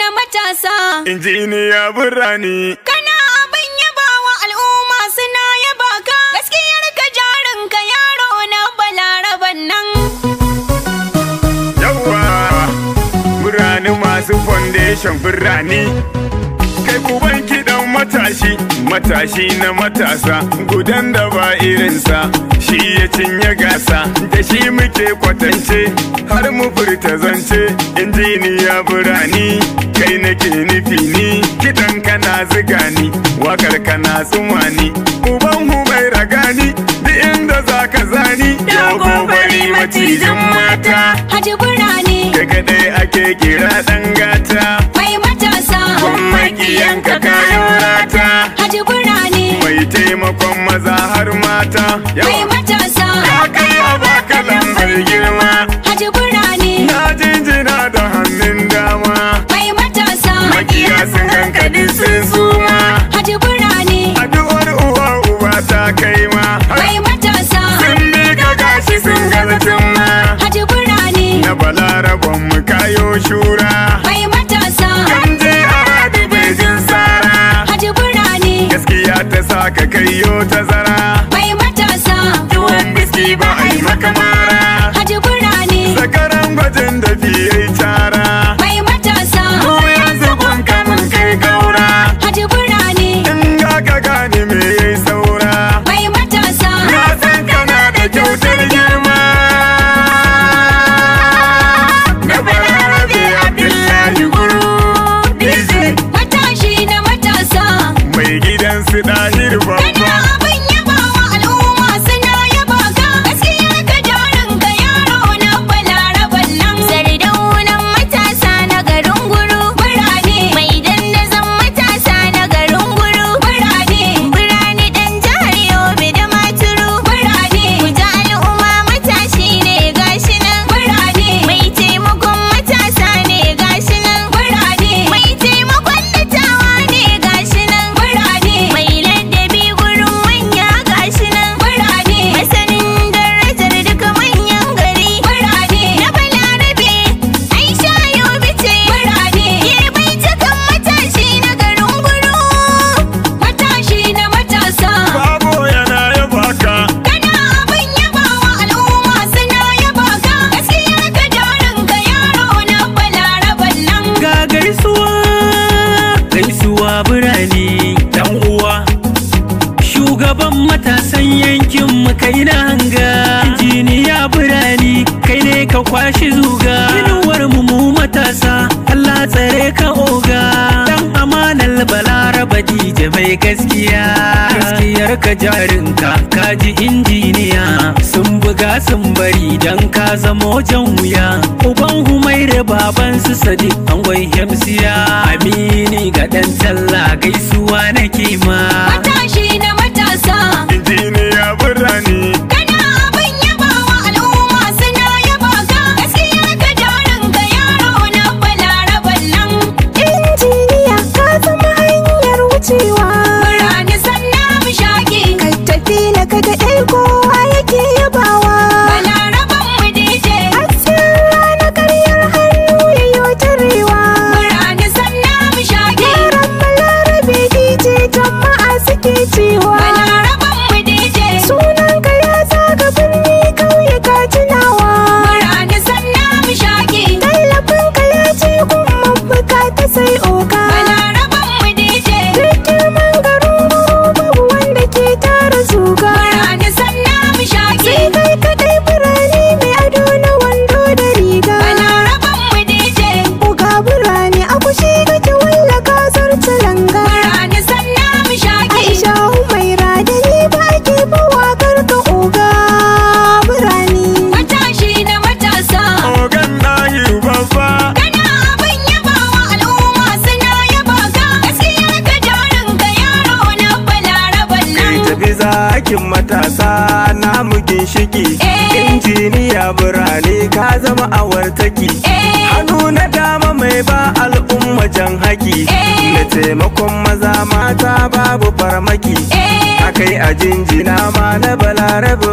na matasa. Injiniya Burani. Kana abin yabawa al'umma suna yaba ka. Gaskiyar ka jarin ka yaro na Balaraban nan. Yawwa Burani masu foundation Burani. Kai kuban kiɗan matashi na matasa, gudan da ba irinsa shi ya cinye gasa, da shi muke kwatance har mu furta zance. Injiniya Burani kai nake nufi ni, kiɗan kana ziga ni, wakar kana tsumani, uban Hubai ragani, duk inda zaka zani. Dogo bari macijin mata, Haji Burani kai kadai ake kira ɗan gata. mai matasa. Makiyanka kayan rata, Haji Burani mai taimakon maza har mata. mai matasa. Ya kai a baka lambar girma, Haji Burani na jinjina da hannun dama. mai matasa. Makiya sun ganka duk sun suma, Haji Burani addu'ar uwa uba ta kai ma. mai matasa. Sun bi ka gashi sun gaza cimma, Haji Burani na Balaraban mu kayo shura. mai matasa. Kan je a hadu bai jin sara, Haji Burani gaskiya ta saka kaiyo tazara. mai matasa. Tuwon biski ba a yi maka mara, Haji Burani zakaran gwajin da fiye tara. mai matasa. Ko yanzu kun kamun kai gaura, Haji Burani in ga ka gane me yayi saura. mai matasa. Na san kana da kyautar girma, na Balarabe Abdullahi Guru DJ, Matashi na matasa. mai gidan su ɗahir Kana babba. abin yabawa al'umma suna yaba ka. Gaskiyar ka jarin ka yaro na Balaraban nan. Sardaunan matasa na garin Guru Burani. Mai dandazon matasa na garin Guru Burani. Burani dan jihar Yobe da Maturu Burani. Kuta al'umma matashi ne gashi nan Burani. Mai taimakon matasa ne gashi nan Burani. Mai taimakon dattawa ne gashi nan Burani. Mai ladabi gurin manya gashi nan Burani. Masanin darajar duka manyan gari Burani. Na Balarabe Aisha Yobe ce Burani. Ke bai cikan matashi na garin Guru. Matashi na matasa. Babo yana yaba ka, Kana abin yabawa al'umma suna yaba ka. Gaskiyar ka jarin ka yaro na Balaraban nan. Ga gaisuwa Burani dan uwa, shugaban matasan yankin mu kai na hanga. Injiniya Burani kai ne ka kwashi zuga, inuwar mu matasa Allah tsare ka oga. Dan amanar Balaraba DJ mai gaskiya, gaskiyar ka jarinka kaji injiniya. Sun buga sun bari dan ka zamo jan wuya, uban Humaira baban su Sadiq angon Hemsiya. Amini ga dan talla gaisuwa nake ma. Matashi na matasa. Injiniya Burani. Kana abin yabawa al'umma suna yaba ka. Gaskiyar ka jarin ka yaro na Balaraban nan. Injiniya ka zama hanyar wucewa, Burani sannan mishaki. ka tafi na kaga ɗai kowa yake yabawa. Balaraban mu DJ. Hasken rana karyar hannu yayo tarewa, Burani sannan mishaki. yaran Balarabe DJ jama'a suke cewa. Balaraban mu DJ. Sunan ka ya zaga birni kauye ka tunawa, Burani sannan mishaki. tallafin ka ya ce kun mafuka ta sai oga. Balaraban mu DJ. Duk girman garin babu wanda ke tara zuga. Burani sannan mishaki. Sai kai kadai Burani mai ado na wando da riga. Balaraban mu DJ. Uga Burani a kushi kake walla ka zarta langa. Burani sannan mishaki. Aisha Humaira da ni ba ke ba wakar ka Uga Burani. Matashi na matasa. Ogan ɗahir babba, Kana abin yabawa al'umma suna yaba ka. Gaskiyar ka jarin ka yaro na Balaraban kai nan. tafi zakin matasa namu ginshiki. Injiniya Burani ka zama awartaki, hannu na dama mai ba al'umma jan haki, da taimakon maza mata babu farmaki. Akai a jinjina ma na Balarabe